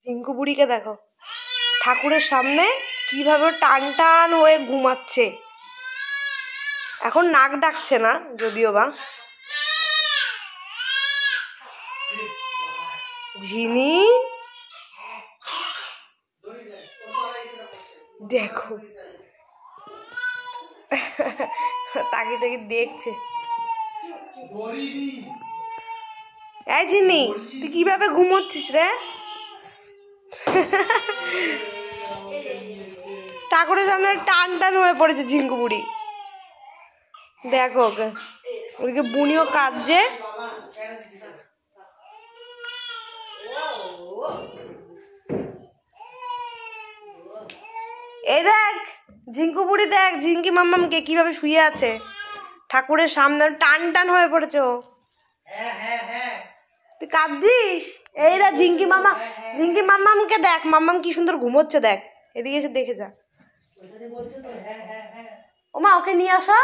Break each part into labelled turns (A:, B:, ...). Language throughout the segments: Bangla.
A: ঝিঙ্কু বুড়িকে দেখো ঠাকুরের সামনে কিভাবে টান টান হয়ে ঘুমাচ্ছে। এখন নাক ডাকছে না যদিও বা। ঝিনি দেখো তাকিয়ে তাকিয়ে দেখছে। এই ঝিনি তুই কিভাবে ঘুমোচ্ছিস রে? ঠাকুরের সামনে টান টান হয়ে পড়েছে ঝিঙ্কু বুড়ি। দেখো ওকে, ওদিকে বুনিও কাঁদছে। এই দেখ ঝিঙ্কু বুড়ি, দেখ ঝিঙ্কি মাম্মামকে কিভাবে শুয়ে আছে ঠাকুরের সামনে, টান টান হয়ে পড়েছে ও। তুই কাঁদছিস? এই দেখ ঝিঙ্কি মামা, ঝিঙ্কি মাম্মামকে দেখ, মাম্মাম কি সুন্দর ঘুমোচ্ছে দেখ। এদিকে এসে দেখে যা। ও মা ওকে নিয়ে আসো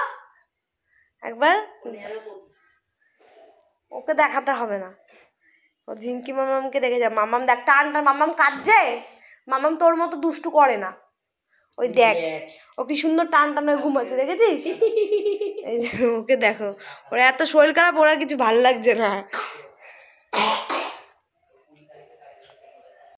A: একবার, ওকে দেখাতে হবে না। ও ঝিঙ্কি মামামকে দেখে যা। মামাম দেখ টান টান, মামাম কাঁদছে। মামাম তোর মতো দুষ্টু করে না। ওই দেখ ও কি সুন্দর টান টান হয়ে ঘুমাচ্ছে, দেখেছিস? এই ওকে দেখো, ওরা এত শরীর খারাপ, ওরা কিছু ভাল লাগছে না।